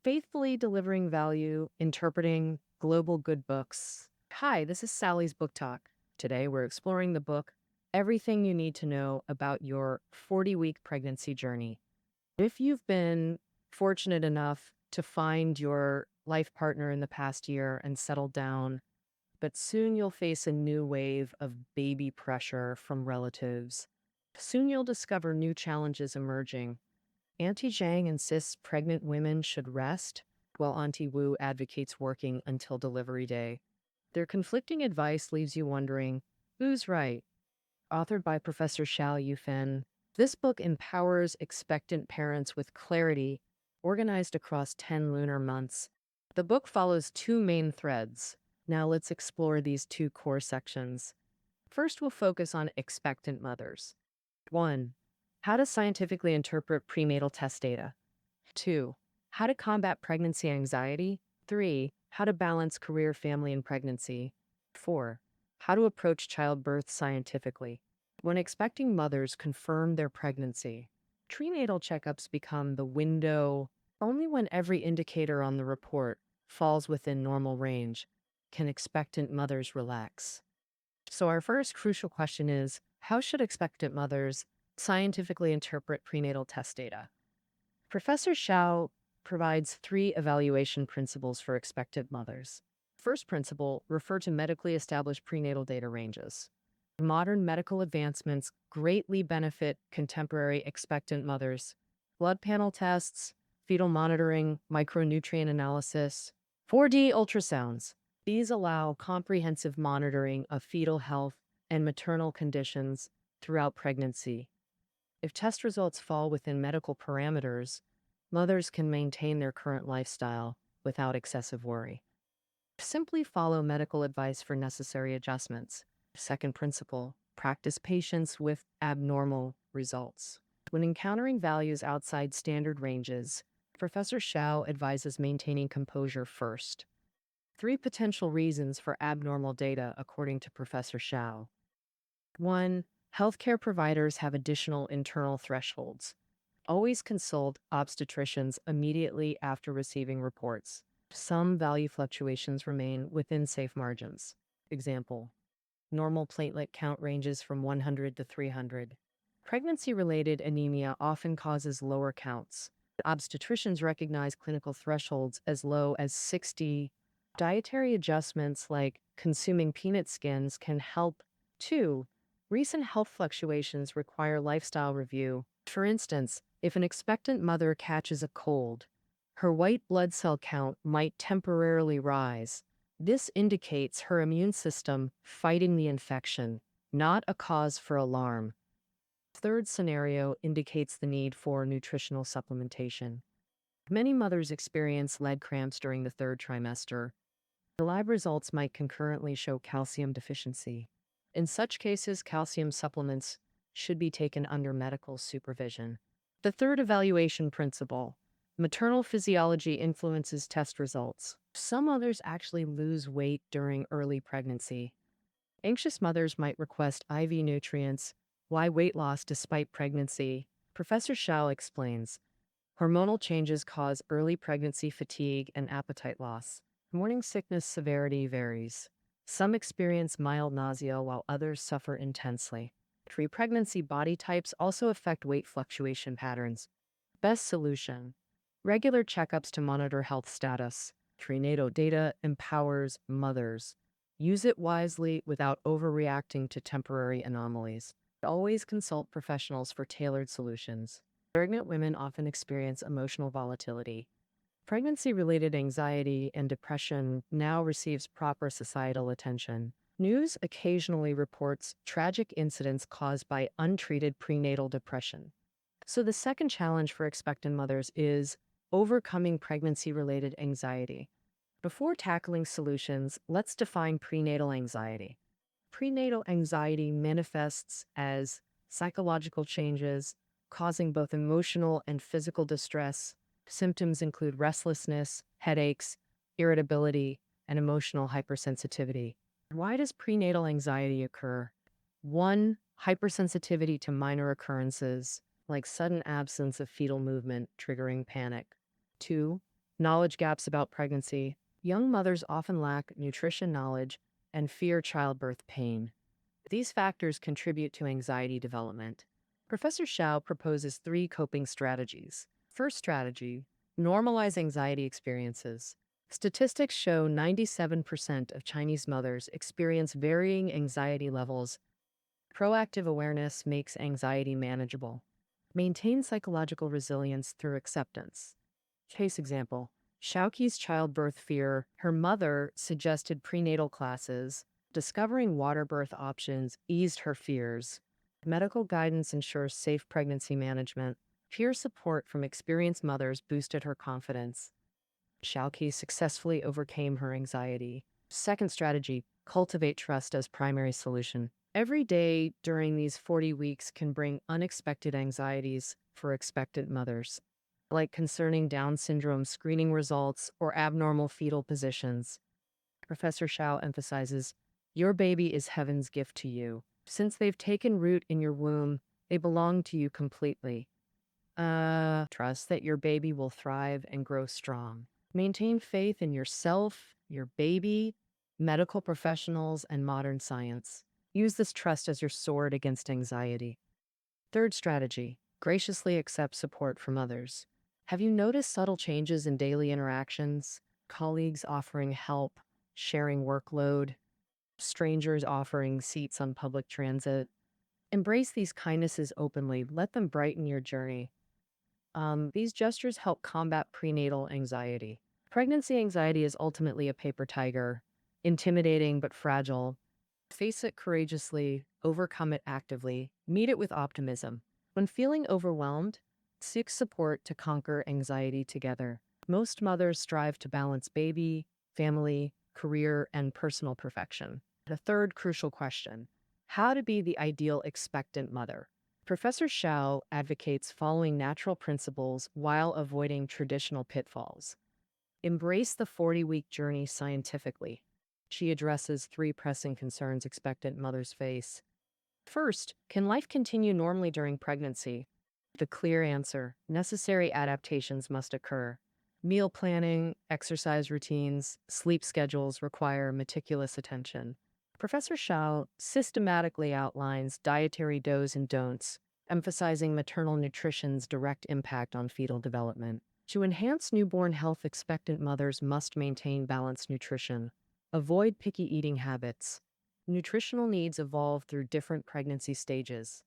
faithfully delivering value, interpreting global good books. Hi, this is Sally's Book Talk. Today we're exploring the book, Everything You Need to Know About Your 40-Week Pregnancy Journey. If you've been fortunate enough to find your life partner in the past year and settled down, but soon you'll face a new wave of baby pressure from relatives. Soon you'll discover new challenges emerging. Auntie Zhang insists pregnant women should rest, while Auntie Wu advocates working until delivery day. Their conflicting advice leaves you wondering, who's right? Authored by Professor Xiao Yufeng, this book empowers expectant parents with clarity, organized across 10 lunar months. The book follows two main threads. Now let's explore these two core sections. First, we'll focus on expectant mothers. 1. How to scientifically interpret prenatal test data. 2. How to combat pregnancy anxiety. 3. How to balance career, family, and pregnancy. 4. How to approach childbirth scientifically. When expecting mothers confirm their pregnancy, prenatal checkups become the window. Only when every indicator on the report falls within normal range can expectant mothers relax. So our first crucial question is, how should expectant mothers scientifically interpret prenatal test data? Professor Xiao provides three evaluation principles for expectant mothers. First principle, refer to medically established prenatal data ranges. Modern medical advancements greatly benefit contemporary expectant mothers. Blood panel tests, fetal monitoring, micronutrient analysis, 4D ultrasounds. These allow comprehensive monitoring of fetal health and maternal conditions throughout pregnancy. If test results fall within medical parameters, mothers can maintain their current lifestyle without excessive worry. Simply follow medical advice for necessary adjustments. Second principle, practice patience with abnormal results. When encountering values outside standard ranges, Professor Xiao advises maintaining composure first. Three potential reasons for abnormal data, according to Professor Xiao. 1. Healthcare providers have additional internal thresholds. Always consult obstetricians immediately after receiving reports. Some value fluctuations remain within safe margins. Example, normal platelet count ranges from 100 to 300. Pregnancy-related anemia often causes lower counts. Obstetricians recognize clinical thresholds as low as 60. Dietary adjustments like consuming peanut skins can help. 2. Recent health fluctuations require lifestyle review. For instance, if an expectant mother catches a cold, her white blood cell count might temporarily rise. This indicates her immune system fighting the infection, not a cause for alarm. Third scenario indicates the need for nutritional supplementation. Many mothers experience leg cramps during the third trimester. The lab results might concurrently show calcium deficiency. In such cases, calcium supplements should be taken under medical supervision. The third evaluation principle, maternal physiology influences test results. Some mothers actually lose weight during early pregnancy. Anxious mothers might request IV nutrients. Why weight loss despite pregnancy? Professor Xiao explains, hormonal changes cause early pregnancy fatigue and appetite loss. Morning sickness severity varies. Some experience mild nausea while others suffer intensely. Pre-pregnancy body types also affect weight fluctuation patterns. Best solution, regular checkups to monitor health status. Prenatal data empowers mothers. Use it wisely without overreacting to temporary anomalies. Always consult professionals for tailored solutions. Pregnant women often experience emotional volatility. Pregnancy-related anxiety and depression now receives proper societal attention. News occasionally reports tragic incidents caused by untreated prenatal depression. So the second challenge for expectant mothers is overcoming pregnancy-related anxiety. Before tackling solutions, let's define prenatal anxiety. Prenatal anxiety manifests as psychological changes causing both emotional and physical distress. Symptoms include restlessness, headaches, irritability, and emotional hypersensitivity. Why does prenatal anxiety occur? 1. Hypersensitivity to minor occurrences, like sudden absence of fetal movement triggering panic. 2. Knowledge gaps about pregnancy. Young mothers often lack nutrition knowledge and fear childbirth pain. These factors contribute to anxiety development. Professor Shao proposes three coping strategies. First strategy, normalize anxiety experiences. Statistics show 97% of Chinese mothers experience varying anxiety levels. Proactive awareness makes anxiety manageable. Maintain psychological resilience through acceptance. Case example, Shaoqi's childbirth fear, her mother suggested prenatal classes. Discovering water birth options eased her fears. Medical guidance ensures safe pregnancy management. Peer support from experienced mothers boosted her confidence. Shaoqi successfully overcame her anxiety. Second strategy, cultivate trust as primary solution. Every day during these 40 weeks can bring unexpected anxieties for expectant mothers, like concerning Down syndrome screening results or abnormal fetal positions. Professor Shao emphasizes, your baby is heaven's gift to you. Since they've taken root in your womb, they belong to you completely. Trust that your baby will thrive and grow strong. Maintain faith in yourself, your baby, medical professionals, and modern science. Use this trust as your sword against anxiety. Third strategy, graciously accept support from others. Have you noticed subtle changes in daily interactions? Colleagues offering help, sharing workload, strangers offering seats on public transit. Embrace these kindnesses openly. Let them brighten your journey. These gestures help combat prenatal anxiety. Pregnancy anxiety is ultimately a paper tiger, intimidating but fragile. Face it courageously, overcome it actively, meet it with optimism. When feeling overwhelmed, seek support to conquer anxiety together. Most mothers strive to balance baby, family, career, and personal perfection. The third crucial question, how to be the ideal expectant mother. Professor Shao advocates following natural principles while avoiding traditional pitfalls. Embrace the 40-week journey scientifically. She addresses three pressing concerns expectant mothers face. First, can life continue normally during pregnancy? The clear answer, necessary adaptations must occur. Meal planning, exercise routines, sleep schedules require meticulous attention. Professor Shao systematically outlines dietary do's and don'ts, emphasizing maternal nutrition's direct impact on fetal development. To enhance newborn health, expectant mothers must maintain balanced nutrition. Avoid picky eating habits. Nutritional needs evolve through different pregnancy stages.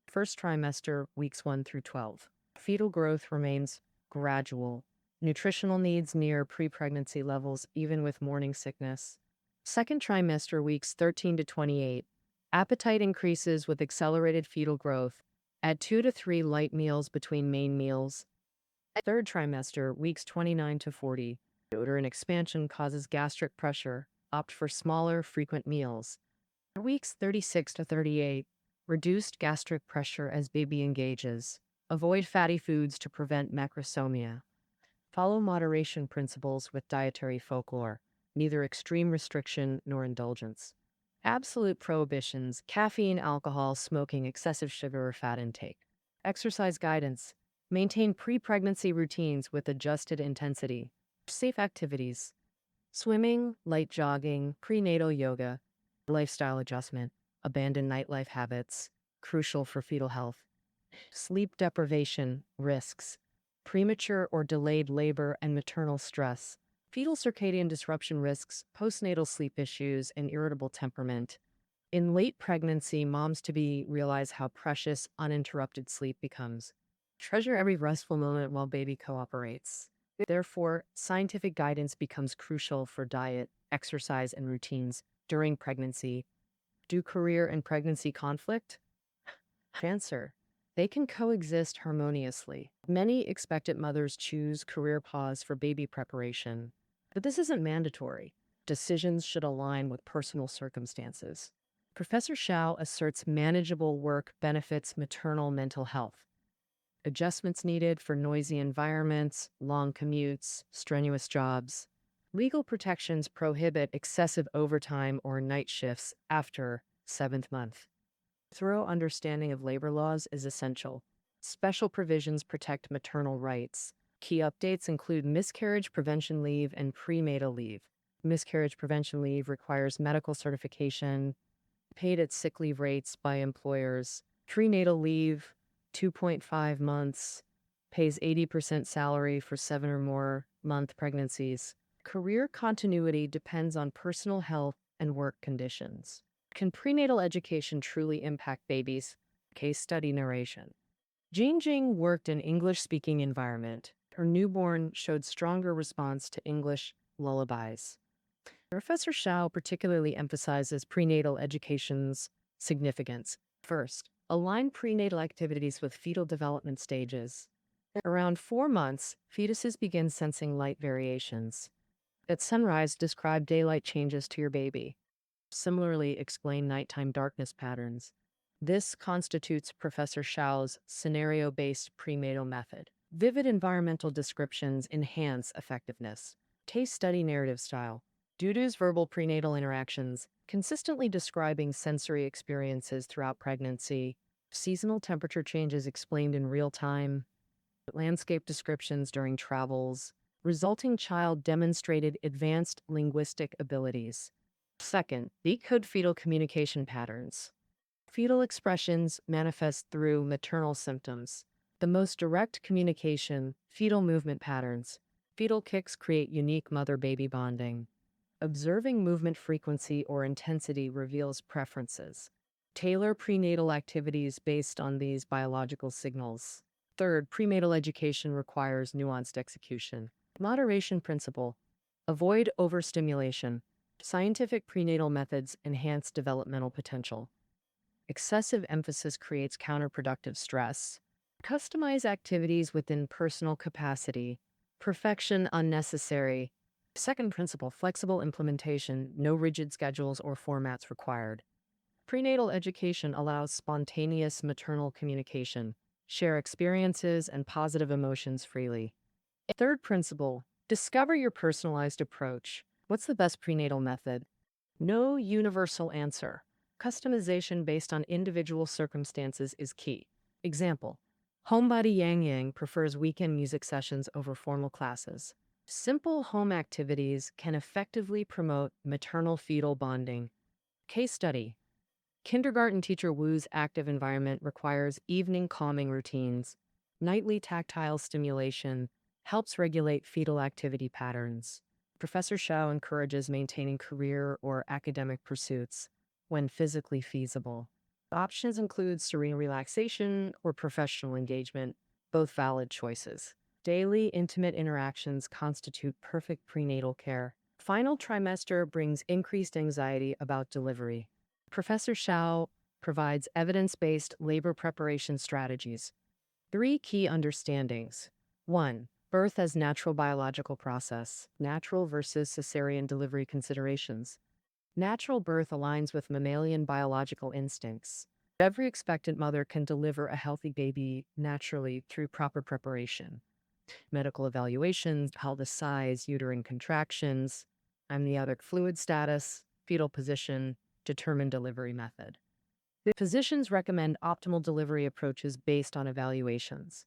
First trimester, weeks 1 through 12. Fetal growth remains gradual. Nutritional needs near pre-pregnancy levels, even with morning sickness. Second trimester, weeks 13 to 28. Appetite increases with accelerated fetal growth. Add 2 to 3 light meals between main meals. Third trimester, weeks 29 to 40. Uterine expansion causes gastric pressure. Opt for smaller, frequent meals. Weeks 36 to 38. Reduced gastric pressure as baby engages. Avoid fatty foods to prevent macrosomia. Follow moderation principles with dietary folklore, neither extreme restriction nor indulgence. Absolute prohibitions, caffeine, alcohol, smoking, excessive sugar or fat intake. Exercise guidance. Maintain pre-pregnancy routines with adjusted intensity. Safe activities. Swimming, light jogging, prenatal yoga, lifestyle adjustment, abandon nightlife habits, crucial for fetal health. Sleep deprivation, risks, premature or delayed labor and maternal stress, fetal circadian disruption risks, postnatal sleep issues, and irritable temperament. In late pregnancy, moms-to-be realize how precious uninterrupted sleep becomes. Treasure every restful moment while baby cooperates. Therefore, scientific guidance becomes crucial for diet, exercise, and routines during pregnancy. Do career and pregnancy conflict? Answer. They can coexist harmoniously. Many expectant mothers choose career pause for baby preparation, but this isn't mandatory. Decisions should align with personal circumstances. Professor Shao asserts manageable work benefits maternal mental health. Adjustments needed for noisy environments, long commutes, strenuous jobs. Legal protections prohibit excessive overtime or night shifts after 7th month. Thorough understanding of labor laws is essential. Special provisions protect maternal rights. Key updates include miscarriage prevention leave and prenatal leave. Miscarriage prevention leave requires medical certification, paid at sick leave rates by employers. Prenatal leave, 2.5 months, pays 80% salary for 7 or more month pregnancies. Career continuity depends on personal health and work conditions. Can prenatal education truly impact babies? Case study narration. Jean Jing worked in English-speaking environment. Her newborn showed stronger response to English lullabies. Professor Shao particularly emphasizes prenatal education's significance. First, align prenatal activities with fetal development stages. Around 4 months, fetuses begin sensing light variations. At sunrise, describe daylight changes to your baby. Similarly, explain nighttime darkness patterns. This constitutes Professor Shao's scenario-based prenatal method. Vivid environmental descriptions enhance effectiveness. Case study narrative style. Dudu's verbal prenatal interactions, consistently describing sensory experiences throughout pregnancy, seasonal temperature changes explained in real time, landscape descriptions during travels, resulting child demonstrated advanced linguistic abilities. Second, decode fetal communication patterns. Fetal expressions manifest through maternal symptoms. The most direct communication, fetal movement patterns. Fetal kicks create unique mother-baby bonding. Observing movement frequency or intensity reveals preferences. Tailor prenatal activities based on these biological signals. Third, prenatal education requires nuanced execution. Moderation principle. Avoid overstimulation. Scientific prenatal methods enhance developmental potential. Excessive emphasis creates counterproductive stress. Customize activities within personal capacity. Perfection unnecessary. Second principle, flexible implementation, no rigid schedules or formats required. Prenatal education allows spontaneous maternal communication. Share experiences and positive emotions freely. Third principle, discover your personalized approach. What's the best prenatal method? No universal answer. Customization based on individual circumstances is key. Example, homebody Yang Yang prefers weekend music sessions over formal classes. Simple home activities can effectively promote maternal-fetal bonding. Case study. Kindergarten teacher Wu's active environment requires evening calming routines. Nightly tactile stimulation helps regulate fetal activity patterns. Professor Shao encourages maintaining career or academic pursuits when physically feasible. Options include serene relaxation or professional engagement, both valid choices. Daily intimate interactions constitute perfect prenatal care. Final trimester brings increased anxiety about delivery. Professor Shao provides evidence-based labor preparation strategies. 3 key understandings. 1. Birth as natural biological process. Natural versus cesarean delivery considerations. Natural birth aligns with mammalian biological instincts. Every expectant mother can deliver a healthy baby naturally through proper preparation. Medical evaluations, pelvis size, uterine contractions, amniotic fluid status, fetal position, determine delivery method. The physicians recommend optimal delivery approaches based on evaluations.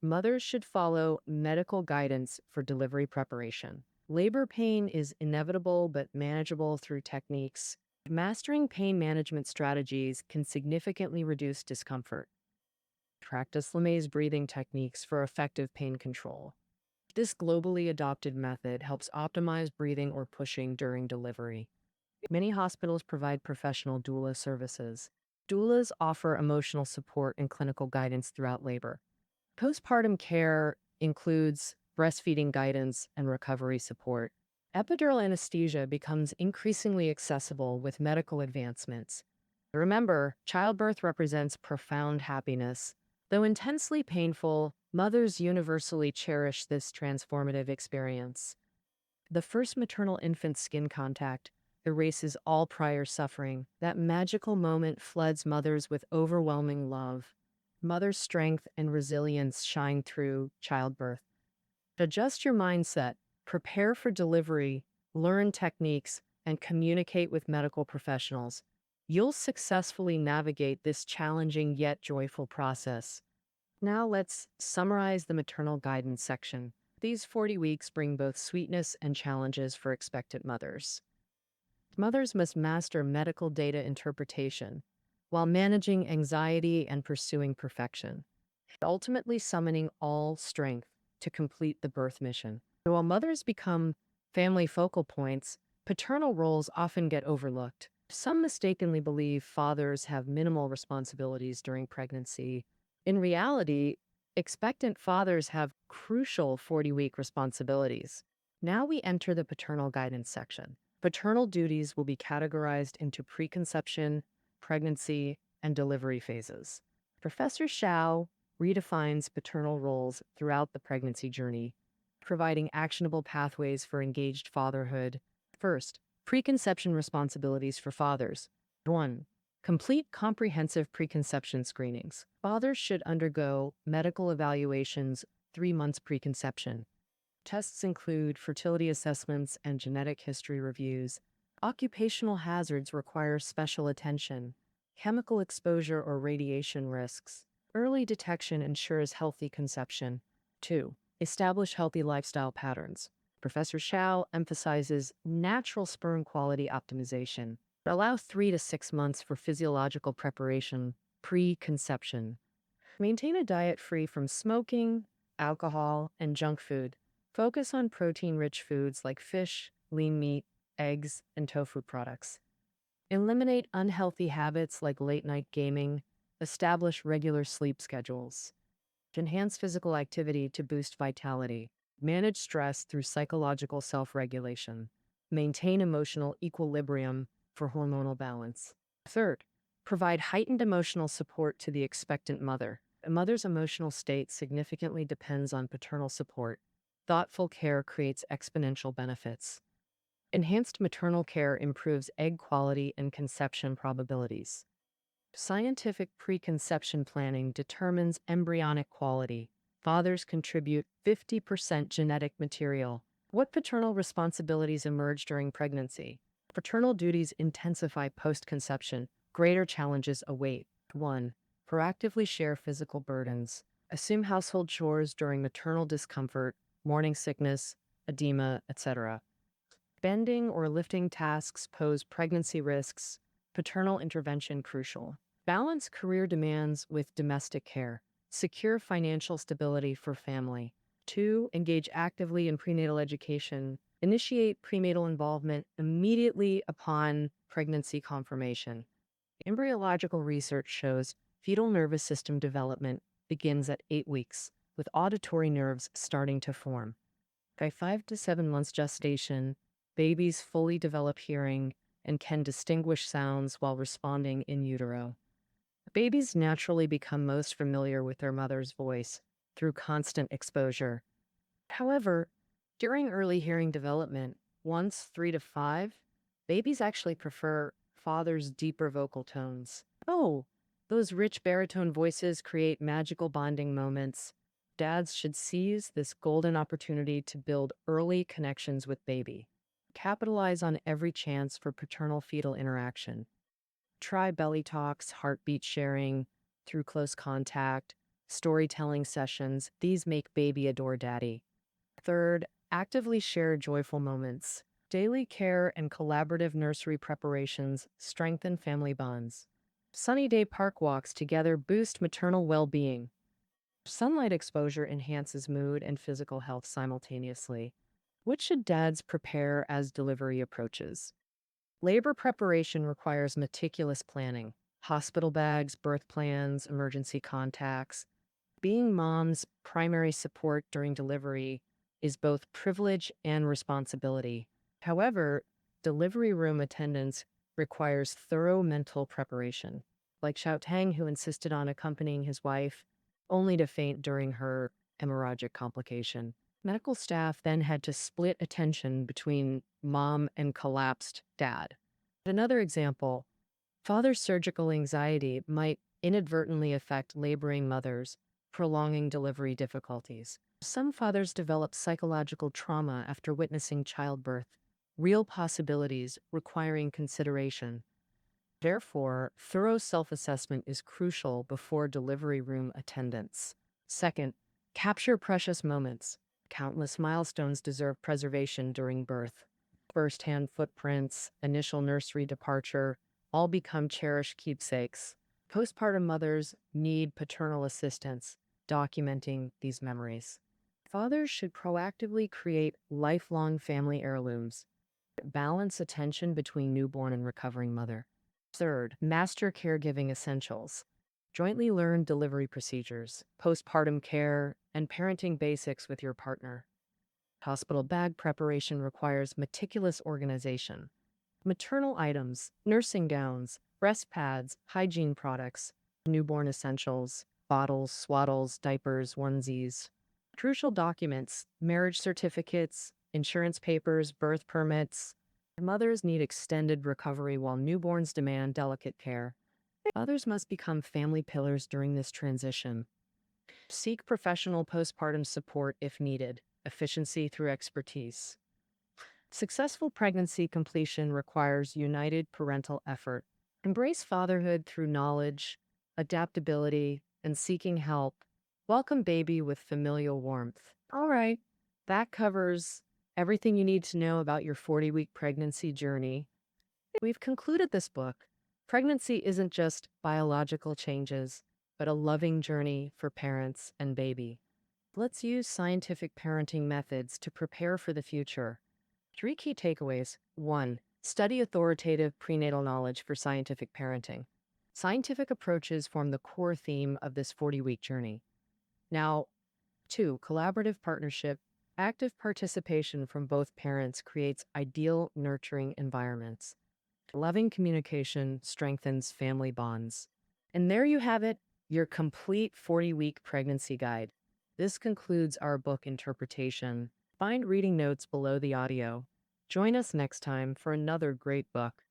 Mothers should follow medical guidance for delivery preparation. Labor pain is inevitable but manageable through techniques. Mastering pain management strategies can significantly reduce discomfort. Practice Lemay's breathing techniques for effective pain control. This globally adopted method helps optimize breathing or pushing during delivery. Many hospitals provide professional doula services. Doulas offer emotional support and clinical guidance throughout labor. Postpartum care includes breastfeeding guidance and recovery support. Epidural anesthesia becomes increasingly accessible with medical advancements. Remember, childbirth represents profound happiness. Though intensely painful, mothers universally cherish this transformative experience. The first maternal-infant skin contact erases all prior suffering. That magical moment floods mothers with overwhelming love. Mother's strength and resilience shine through childbirth. Adjust your mindset, prepare for delivery, learn techniques, and communicate with medical professionals. You'll successfully navigate this challenging yet joyful process. Now let's summarize the maternal guidance section. These 40 weeks bring both sweetness and challenges for expectant mothers. Mothers must master medical data interpretation while managing anxiety and pursuing perfection, ultimately summoning all strength to complete the birth mission. So while mothers become family focal points, paternal roles often get overlooked. Some mistakenly believe fathers have minimal responsibilities during pregnancy. In reality, expectant fathers have crucial 40-week responsibilities. Now we enter the paternal guidance section. Paternal duties will be categorized into preconception, pregnancy, and delivery phases. Professor Shao redefines paternal roles throughout the pregnancy journey, providing actionable pathways for engaged fatherhood. First, preconception responsibilities for fathers. 1. Complete comprehensive preconception screenings. Fathers should undergo medical evaluations 3 months preconception. Tests include fertility assessments and genetic history reviews. Occupational hazards require special attention. Chemical exposure or radiation risks. Early detection ensures healthy conception. 2. Establish healthy lifestyle patterns. Professor Shao emphasizes natural sperm quality optimization. Allow 3 to 6 months for physiological preparation, pre-conception. Maintain a diet free from smoking, alcohol, and junk food. Focus on protein-rich foods like fish, lean meat, eggs, and tofu products. Eliminate unhealthy habits like late-night gaming. Establish regular sleep schedules. Enhance physical activity to boost vitality. Manage stress through psychological self-regulation. Maintain emotional equilibrium for hormonal balance. Third, provide heightened emotional support to the expectant mother. A mother's emotional state significantly depends on paternal support. Thoughtful care creates exponential benefits. Enhanced maternal care improves egg quality and conception probabilities. Scientific preconception planning determines embryonic quality. Fathers contribute 50% genetic material. What paternal responsibilities emerge during pregnancy? Paternal duties intensify post-conception. Greater challenges await. 1. Proactively share physical burdens. Assume household chores during maternal discomfort, morning sickness, edema, etc. Bending or lifting tasks pose pregnancy risks. Paternal intervention crucial. Balance career demands with domestic care. Secure financial stability for family. 2. Engage actively in prenatal education. Initiate prenatal involvement immediately upon pregnancy confirmation. Embryological research shows fetal nervous system development begins at 8 weeks, with auditory nerves starting to form. By 5 to 7 months gestation, babies fully develop hearing and can distinguish sounds while responding in utero. Babies naturally become most familiar with their mother's voice through constant exposure. However, during early hearing development, once 3 to 5, babies actually prefer father's deeper vocal tones. Oh, those rich baritone voices create magical bonding moments. Dads should seize this golden opportunity to build early connections with baby. Capitalize on every chance for paternal-fetal interaction. Try belly talks, heartbeat sharing, through close contact, storytelling sessions. These make baby adore daddy. Third, actively share joyful moments. Daily care and collaborative nursery preparations strengthen family bonds. Sunny day park walks together boost maternal well-being. Sunlight exposure enhances mood and physical health simultaneously. What should dads prepare as delivery approaches? Labor preparation requires meticulous planning. Hospital bags, birth plans, emergency contacts. Being mom's primary support during delivery is both privilege and responsibility. However, delivery room attendance requires thorough mental preparation, like Xiao Tang, who insisted on accompanying his wife, only to faint during her hemorrhagic complication. Medical staff then had to split attention between mom and collapsed dad. Another example, father's surgical anxiety might inadvertently affect laboring mothers, prolonging delivery difficulties. Some fathers develop psychological trauma after witnessing childbirth, real possibilities requiring consideration. Therefore, thorough self-assessment is crucial before delivery room attendance. Second, capture precious moments. Countless milestones deserve preservation during birth. First-hand footprints, initial nursery departure, all become cherished keepsakes. Postpartum mothers need paternal assistance documenting these memories. Fathers should proactively create lifelong family heirlooms. Balance attention between newborn and recovering mother. Third, master caregiving essentials. Jointly learn delivery procedures, postpartum care, and parenting basics with your partner. Hospital bag preparation requires meticulous organization. Maternal items, nursing gowns, breast pads, hygiene products, newborn essentials, bottles, swaddles, diapers, onesies. Crucial documents, marriage certificates, insurance papers, birth permits. Mothers need extended recovery while newborns demand delicate care. Others must become family pillars during this transition. Seek professional postpartum support if needed, efficiency through expertise. Successful pregnancy completion requires united parental effort. Embrace fatherhood through knowledge, adaptability, and seeking help. Welcome baby with familial warmth. All right, that covers everything you need to know about your 40-week pregnancy journey. We've concluded this book. Pregnancy isn't just biological changes, but a loving journey for parents and baby. Let's use scientific parenting methods to prepare for the future. 3 key takeaways. 1. Study authoritative prenatal knowledge for scientific parenting. Scientific approaches form the core theme of this 40-week journey. Now, 2. Collaborative partnership. Active participation from both parents creates ideal nurturing environments. Loving communication strengthens family bonds. And there you have it, your complete 40-week pregnancy guide. This concludes our book interpretation. Find reading notes below the audio. Join us next time for another great book.